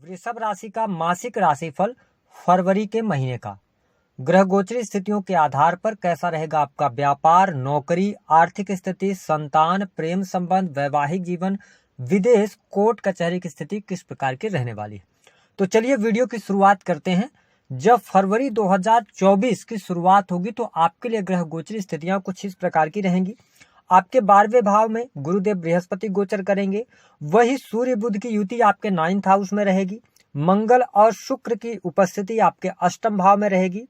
वृषभ राशि का मासिक राशिफल फरवरी के महीने का ग्रह गोचरी स्थितियों के आधार पर कैसा रहेगा आपका व्यापार, नौकरी, आर्थिक स्थिति, संतान, प्रेम संबंध, वैवाहिक जीवन, विदेश, कोर्ट कचहरी की स्थिति किस प्रकार की रहने वाली है। तो चलिए वीडियो की शुरुआत करते हैं। जब फरवरी 2024 की शुरुआत होगी तो आपके लिए ग्रह गोचरी स्थितियां कुछ इस प्रकार की रहेंगी। आपके 12वें भाव में गुरुदेव बृहस्पति गोचर करेंगे। वही सूर्य बुध की युति आपके 9th हाउस में रहेगी। मंगल और शुक्र की उपस्थिति आपके 8म भाव में रहेगी।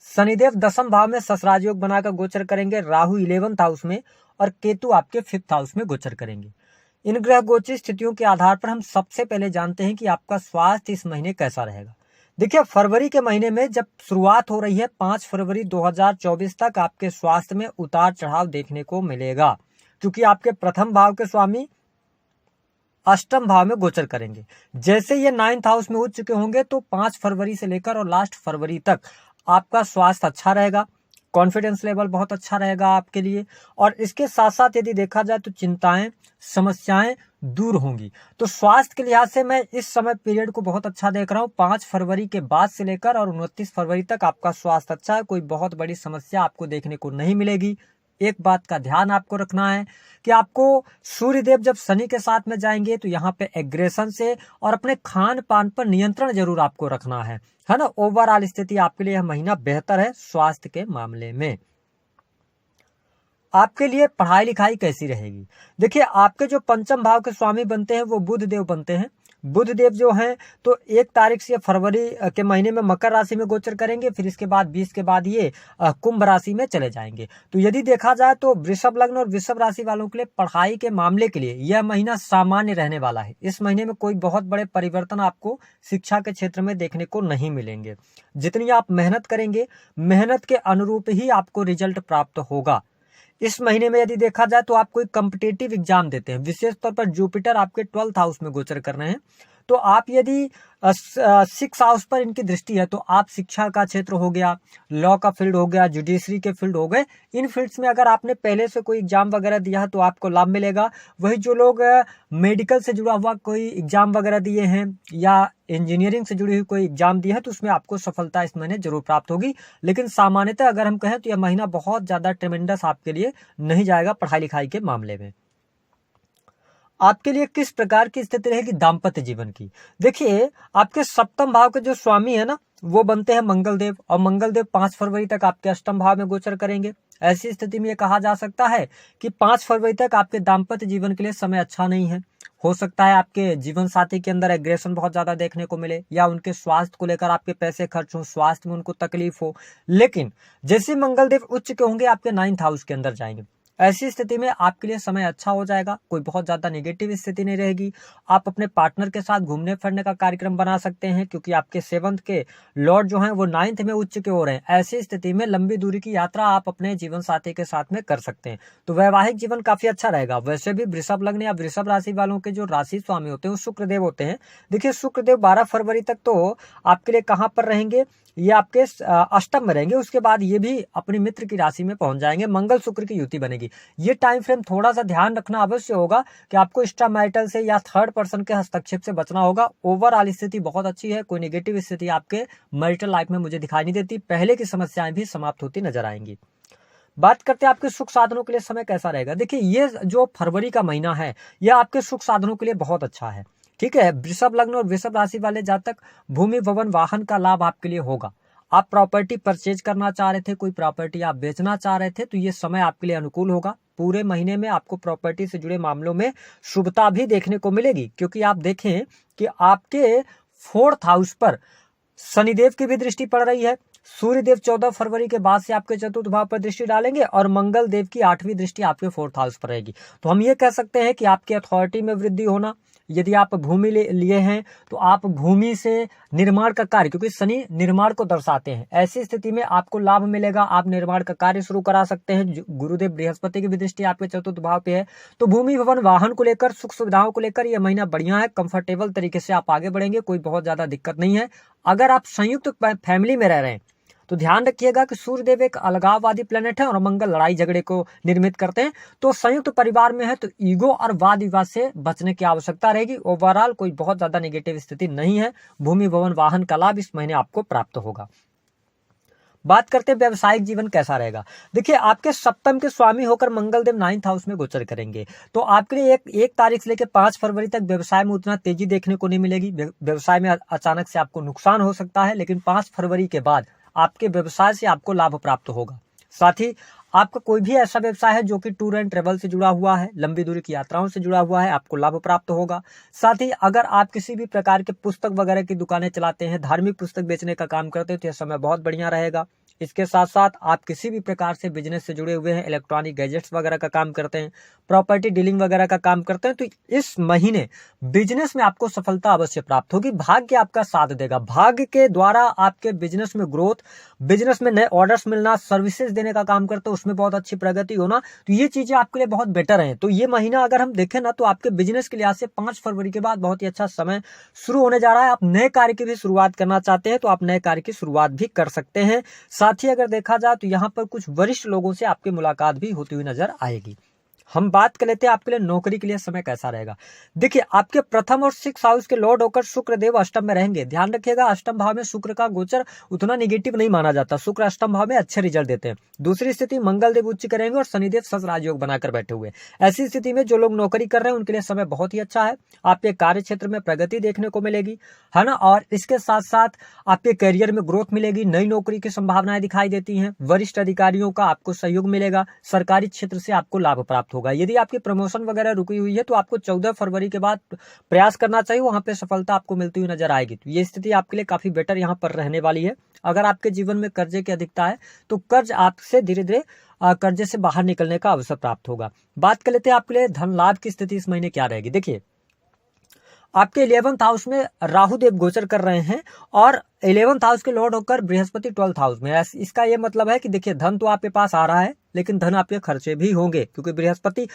शनिदेव 10th भाव में ससराज योग बनाकर गोचर करेंगे। राहु 11th हाउस में और केतु आपके 5th हाउस में गोचर करेंगे। इन ग्रह गोचरी स्थितियों के आधार पर हम सबसे पहले जानते हैं कि आपका स्वास्थ्य इस महीने कैसा रहेगा। देखिए, फरवरी के महीने में जब शुरुआत हो रही है 5 फरवरी 2024 तक आपके स्वास्थ्य में उतार चढ़ाव देखने को मिलेगा, क्योंकि आपके प्रथम भाव के स्वामी 8म भाव में गोचर करेंगे। जैसे ये 9th हाउस में उठ चुके होंगे तो 5 फरवरी से लेकर और लास्ट फरवरी तक आपका स्वास्थ्य अच्छा रहेगा, कॉन्फिडेंस लेवल बहुत अच्छा रहेगा आपके लिए। और इसके साथ साथ यदि देखा जाए तो चिंताएं, समस्याएं दूर होंगी। तो स्वास्थ्य के लिहाज से मैं इस समय पीरियड को बहुत अच्छा देख रहा हूं। 5 फरवरी के बाद से लेकर और 29 फरवरी तक आपका स्वास्थ्य अच्छा है, कोई बहुत बड़ी समस्या आपको देखने को नहीं मिलेगी। एक बात का ध्यान आपको रखना है कि आपको सूर्यदेव जब शनि के साथ में जाएंगे तो यहाँ पे एग्रेशन से और अपने खान पान पर नियंत्रण जरूर आपको रखना है ना। ओवरऑल स्थिति आपके लिए यह महीना बेहतर है स्वास्थ्य के मामले में। आपके लिए पढ़ाई लिखाई कैसी रहेगी? देखिए, आपके जो 5म भाव के स्वामी बनते हैं वो बुध देव बनते हैं। बुध देव जो हैं तो 1 तारीख से फरवरी के महीने में मकर राशि में गोचर करेंगे, फिर इसके बाद 20 के बाद ये कुंभ राशि में चले जाएंगे। तो यदि देखा जाए तो वृषभ लग्न और वृषभ राशि वालों के लिए पढ़ाई के मामले के लिए यह महीना सामान्य रहने वाला है। इस महीने में कोई बहुत बड़े परिवर्तन आपको शिक्षा के क्षेत्र में देखने को नहीं मिलेंगे। जितनी आप मेहनत करेंगे, मेहनत के अनुरूप ही आपको रिजल्ट प्राप्त होगा। इस महीने में यदि देखा जाए तो आप कोई कॉम्पिटिटिव एग्जाम देते हैं, विशेष तौर पर जुपिटर आपके 12th हाउस में गोचर कर रहे हैं, तो आप यदि 6th हाउस पर इनकी दृष्टि है तो आप शिक्षा का क्षेत्र हो गया, लॉ का फील्ड हो गया, जुडिशरी के फील्ड हो गए, इन फील्ड्स में अगर आपने पहले से कोई एग्जाम वगैरह दिया है तो आपको लाभ मिलेगा। वही जो लोग मेडिकल से जुड़ा हुआ कोई एग्जाम वगैरह दिए हैं या इंजीनियरिंग से जुड़ी हुई कोई एग्जाम दी है तो उसमें आपको सफलता इस महीने जरूर प्राप्त होगी। लेकिन सामान्यतः अगर हम कहें तो यह महीना बहुत ज्यादा ट्रेमेंडस आपके लिए नहीं जाएगा पढ़ाई लिखाई के मामले में। आपके लिए किस प्रकार की स्थिति रहेगी दाम्पत्य जीवन की? देखिए, आपके 7th भाव के जो स्वामी है ना वो बनते हैं मंगल देव, और मंगल देव 5 फरवरी तक आपके 8म भाव में गोचर करेंगे। ऐसी स्थिति में ये कहा जा सकता है कि 5 फरवरी तक आपके दाम्पत्य जीवन के लिए समय अच्छा नहीं है। हो सकता है आपके जीवन साथी के अंदर एग्रेशन बहुत ज्यादा देखने को मिले, या उनके स्वास्थ्य को लेकर आपके पैसे खर्च हो, स्वास्थ्य में उनको तकलीफ हो। लेकिन जैसे मंगल देव उच्च के होंगे आपके 9th हाउस के अंदर जाएंगे, ऐसी स्थिति में आपके लिए समय अच्छा हो जाएगा, कोई बहुत ज्यादा नेगेटिव स्थिति नहीं रहेगी। आप अपने पार्टनर के साथ घूमने फिरने का कार्यक्रम बना सकते हैं, क्योंकि आपके 7th के लॉर्ड जो हैं वो 9th में उच्च के हो रहे हैं। ऐसी स्थिति में लंबी दूरी की यात्रा आप अपने जीवन साथी के साथ में कर सकते हैं। तो वैवाहिक जीवन काफी अच्छा रहेगा। वैसे भी वृषभ लग्न या वृषभ राशि वालों के जो राशि स्वामी होते हैं वो शुक्रदेव होते हैं। देखिए, शुक्रदेव 12 फरवरी तक तो आपके लिए कहाँ पर रहेंगे? ये आपके 8th में रहेंगे। उसके बाद ये भी अपनी मित्र की राशि में पहुंच जाएंगे, मंगल शुक्र की युति बनेगी। ये टाइम फ्रेम थोड़ा सा ध्यान रखना अवश्य होगा कि आपको एक्स्ट्रा मैरिटल से या थर्ड पर्सन के हस्तक्षेप से बचना होगा। ओवरऑल स्थिति बहुत अच्छी है, कोई नेगेटिव स्थिति आपके मैरिटल लाइफ में मुझे दिखाई नहीं देती। पहले की समस्याएं भी समाप्त होती नजर आएंगी। बात करते हैं आपके सुख साधनों के लिए समय कैसा रहेगा। देखिए, ये जो फरवरी का महीना है यह आपके सुख साधनों के लिए बहुत अच्छा है। ठीक है, वृषभ लग्न और वृषभ राशि वाले जातक भूमि, भवन, वाहन का लाभ आपके लिए होगा। आप प्रॉपर्टी परचेज करना चाह रहे थे, कोई प्रॉपर्टी आप बेचना चाह रहे थे, तो ये समय आपके लिए अनुकूल होगा। पूरे महीने में आपको प्रॉपर्टी से जुड़े मामलों में शुभता भी देखने को मिलेगी, क्योंकि आप देखें कि आपके 4th हाउस पर शनिदेव की भी दृष्टि पड़ रही है। सूर्यदेव 14 फरवरी के बाद से आपके 4th भाव पर दृष्टि डालेंगे और मंगल देव की 8वीं दृष्टि आपके 4th हाउस पर रहेगी। तो हम ये कह सकते हैं कि आपकी अथॉरिटी में वृद्धि होना, यदि आप भूमि लिए हैं तो आप भूमि से निर्माण का कार्य, क्योंकि शनि निर्माण को दर्शाते हैं, ऐसी स्थिति में आपको लाभ मिलेगा। आप निर्माण का कार्य शुरू करा सकते हैं। गुरुदेव बृहस्पति की भी दृष्टि आपके 4th भाव पे है। तो भूमि, भवन, वाहन को लेकर, सुख सुविधाओं को लेकर यह महीना बढ़िया है। कंफर्टेबल तरीके से आप आगे बढ़ेंगे, कोई बहुत ज्यादा दिक्कत नहीं है। अगर आप संयुक्त फैमिली में रह रहे हैं तो ध्यान रखिएगा कि सूर्यदेव एक अलगाववादी प्लेनेट है और मंगल लड़ाई झगड़े को निर्मित करते हैं। तो संयुक्त परिवार में है तो ईगो और वाद विवाद से बचने की आवश्यकता रहेगी। ओवरऑल कोई बहुत ज्यादा नेगेटिव स्थिति नहीं है। भूमि भवन वाहन का लाभ इस महीने आपको प्राप्त होगा। बात करते हैं व्यवसायिक जीवन कैसा रहेगा। देखिए आपके सप्तम के स्वामी होकर मंगलदेव 9th हाउस में गोचर करेंगे, तो आपके लिए एक तारीख से लेकर 5 फरवरी तक व्यवसाय में उतना तेजी देखने को नहीं मिलेगी। व्यवसाय में अचानक से आपको नुकसान हो सकता है, लेकिन 5 फरवरी के बाद आपके व्यवसाय से आपको लाभ प्राप्त होगा। साथ ही आपका कोई भी ऐसा व्यवसाय है जो कि टूर एंड ट्रेवल से जुड़ा हुआ है, लंबी दूरी की यात्राओं से जुड़ा हुआ है, आपको लाभ प्राप्त होगा। साथ ही अगर आप किसी भी प्रकार के पुस्तक वगैरह की दुकानें चलाते हैं, धार्मिक पुस्तक बेचने का काम करते हैं, तो यह समय बहुत बढ़िया रहेगा। इसके साथ साथ आप किसी भी प्रकार से बिजनेस से जुड़े हुए हैं, इलेक्ट्रॉनिक गैजेट्स वगैरह का काम करते हैं, प्रॉपर्टी डीलिंग वगैरह का काम करते हैं, तो इस महीने बिजनेस में आपको सफलता अवश्य प्राप्त होगी। भाग्य आपका साथ देगा। भाग्य के द्वारा आपके बिजनेस में ग्रोथ, बिजनेस में नए ऑर्डर्स मिलना, सर्विसेज देने का काम करते हो उसमें बहुत अच्छी प्रगति होना, तो ये चीजें आपके लिए बहुत बेटर हैं। तो ये महीना अगर हम देखें ना, तो आपके बिजनेस के लिहाज से 5 फरवरी के बाद बहुत ही अच्छा समय शुरू होने जा रहा है। आप नए कार्य की भी शुरुआत करना चाहते हैं तो आप नए कार्य की शुरुआत भी कर सकते हैं। साथ ही अगर देखा जाए तो यहाँ पर कुछ वरिष्ठ लोगों से आपकी मुलाकात भी होती हुई नजर आएगी। हम बात कर लेते हैं आपके लिए नौकरी के लिए समय कैसा रहेगा। देखिए आपके प्रथम और 6th हाउस के लॉर्ड होकर शुक्र देव अष्टम में रहेंगे। ध्यान रखिएगा अष्टम भाव में शुक्र का गोचर उतना नेगेटिव नहीं माना जाता। शुक्र अष्टम भाव में अच्छे रिजल्ट देते हैं। दूसरी स्थिति मंगल देव उच्च करेंगे और शनिदेव सज राजयोग बनाकर बैठे हुए। ऐसी स्थिति में जो लोग नौकरी कर रहे हैं उनके लिए समय बहुत ही अच्छा है। आपके कार्य क्षेत्र में प्रगति देखने को मिलेगी, है ना, और इसके साथ साथ आपके करियर में ग्रोथ मिलेगी। नई नौकरी की संभावनाएं दिखाई देती हैं। वरिष्ठ अधिकारियों का आपको सहयोग मिलेगा। सरकारी क्षेत्र से आपको लाभ प्राप्त होगा। यदि आपकी प्रमोशन वगैरह रुकी हुई है तो आपको 14 फरवरी के बाद प्रयास करना चाहिए, वहां पे सफलता आपको मिलती हुई नजर आएगी। तो ये स्थिति आपके लिए काफी बेटर यहां पर रहने वाली है। अगर आपके जीवन में कर्जे की अधिकता है तो कर्ज आपसे धीरे धीरे कर्जे से बाहर निकलने का अवसर प्राप्त होगा। बात कर लेते हैं आपके लिए धन लाभ की स्थिति इस महीने क्या रहेगी। देखिए आपके 11th हाउस में राहु देव गोचर कर रहे हैं और 11th हाउस के लॉर्ड होकर बृहस्पति 12th हाउस में। इसका यह मतलब है कि देखिए धन तो आपके पास आ रहा है, लेकिन धन आपके खर्चे भी होंगे, क्योंकि बृहस्पति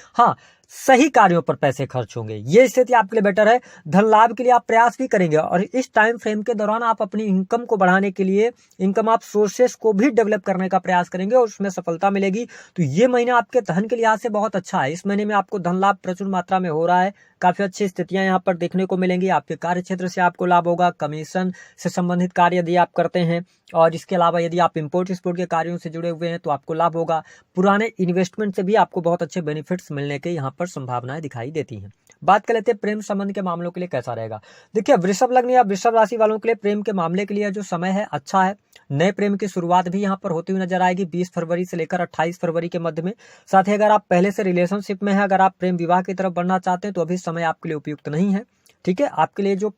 सही कार्यों पर पैसे खर्च होंगे। ये स्थिति आपके लिए बेटर है। धन लाभ के लिए आप प्रयास भी करेंगे और इस टाइम फ्रेम के दौरान आप अपनी इनकम को बढ़ाने के लिए इनकम आप सोर्सेस को भी डेवलप करने का प्रयास करेंगे और उसमें सफलता मिलेगी। तो ये महीना आपके धन के लिहाज से बहुत अच्छा है। इस महीने में आपको धन लाभ प्रचुर मात्रा में हो रहा है। काफी अच्छी स्थितियां यहाँ पर देखने को मिलेंगी। आपके कार्य क्षेत्र से आपको लाभ होगा। कमीशन से संबंधित कार्य यदि आप करते हैं और इसके अलावा यदि आप इंपोर्ट एक्सपोर्ट के कार्यों से जुड़े हुए हैं तो आपको लाभ होगा। पुराने इन्वेस्टमेंट से भी आपको बहुत अच्छे बेनिफिट्स मिलने के यहाँ पर संभावनाएं दिखाई देती हैं। बात कर लेते हैं प्रेम संबंध के मामलों के लिए कैसा रहेगा। देखिए वृषभ लग्न या वृषभ राशि वालों के लिए प्रेम के मामले के लिए जो समय है अच्छा है। नए प्रेम की शुरुआत भी यहाँ पर होती हुई नजर आएगी 20 फरवरी से लेकर 28 फरवरी के मध्य में। साथ ही अगर आप पहले से रिलेशनशिप में है, अगर आप प्रेम विवाह की तरफ बढ़ना चाहते हैं तो अभी समय आपके लिए उपयुक्त नहीं है। ठीक है, आपके लिए जो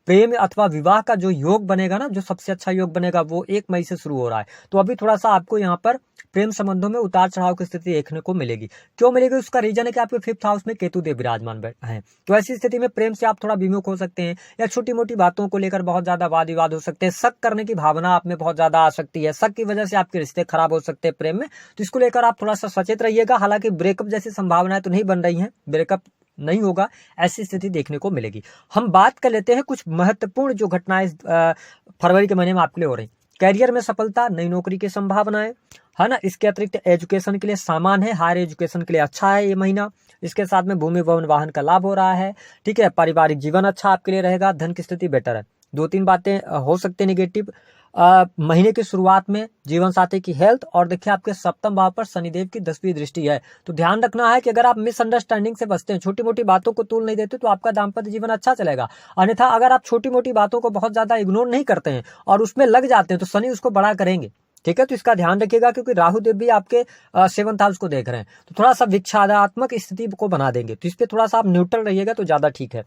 प्रेम अथवा विवाह का जो योग बनेगा ना, जो सबसे अच्छा योग बनेगा वो 1 मई से शुरू हो रहा है। तो अभी थोड़ा सा आपको यहाँ पर प्रेम संबंधों में उतार चढ़ाव की स्थिति देखने को मिलेगी। क्यों मिलेगी? उसका रीजन है कि आपके 5th हाउस में केतु देव विराजमान हैं। तो ऐसी स्थिति में प्रेम से आप थोड़ा विमुख हो सकते हैं या छोटी मोटी बातों को लेकर बहुत ज्यादा वाद विवाद हो सकते हैं। शक करने की भावना आप में बहुत ज्यादा आ सकती है। शक की वजह से आपके रिश्ते खराब हो सकते हैं प्रेम में। तो इसको लेकर आप थोड़ा सा सचेत रहिएगा। हालांकि ब्रेकअप जैसी संभावनाएं तो नहीं बन रही है, ब्रेकअप नहीं होगा, ऐसी स्थिति देखने को मिलेगी। हम बात कर लेते हैं कुछ महत्वपूर्ण जो घटनाएं फरवरी के महीने में आपके लिए हो रही। कैरियर में सफलता, नई नौकरी की संभावनाएं, है ना। इसके अतिरिक्त एजुकेशन के लिए सामान है, हायर एजुकेशन के लिए अच्छा है ये महीना। इसके साथ में भूमि भवन वाहन का लाभ हो रहा है। ठीक है, पारिवारिक जीवन अच्छा आपके लिए रहेगा। धन की स्थिति बेटर है। 2-3 बातें हो सकती है निगेटिव महीने की शुरुआत में, जीवन साथी की हेल्थ, और देखिए आपके सप्तम भाव पर शनिदेव की 10वीं दृष्टि है। तो ध्यान रखना है कि अगर आप मिसअंडरस्टैंडिंग से बचते हैं, छोटी मोटी बातों को तूल नहीं देते, तो आपका दाम्पत्य जीवन अच्छा चलेगा। अन्यथा अगर आप छोटी मोटी बातों को बहुत ज्यादा इग्नोर नहीं करते हैं और उसमें लग जाते हैं तो शनि उसको बड़ा करेंगे। ठीक है, तो इसका ध्यान रखिएगा, क्योंकि राहु देव भी आपके 7th हाउस को देख रहे हैं, तो थोड़ा सा विक्षादात्मक स्थिति को बना देंगे। तो इस पर थोड़ा सा आप न्यूट्रल रहिएगा तो ज्यादा ठीक है।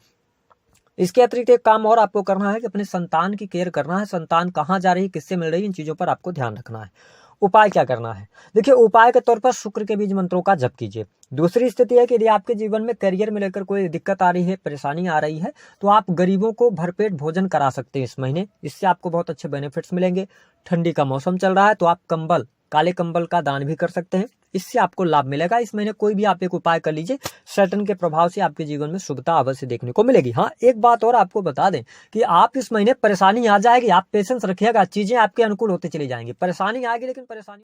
इसके अतिरिक्त एक काम और आपको करना है कि अपने संतान की केयर करना है। संतान कहाँ जा रही है, किससे मिल रही है, इन चीजों पर आपको ध्यान रखना है। उपाय क्या करना है? देखिए उपाय के तौर पर शुक्र के बीज मंत्रों का जप कीजिए। दूसरी स्थिति है कि यदि आपके जीवन में करियर में लेकर कोई दिक्कत आ रही है, परेशानी आ रही है, तो आप गरीबों को भरपेट भोजन करा सकते हैं इस महीने। इससे आपको बहुत अच्छे बेनिफिट्स मिलेंगे। ठंडी का मौसम चल रहा है तो आप काले कंबल का दान भी कर सकते हैं। इससे आपको लाभ मिलेगा। इस महीने कोई भी आप एक उपाय कर लीजिए, सैटर्न के प्रभाव से आपके जीवन में शुभता अवश्य देखने को मिलेगी। हाँ, एक बात और आपको बता दें कि आप इस महीने परेशानी आ जाएगी, आप पेशेंस रखिएगा, चीजें आपके अनुकूल होते चली जाएंगी। परेशानी आएगी लेकिन परेशानी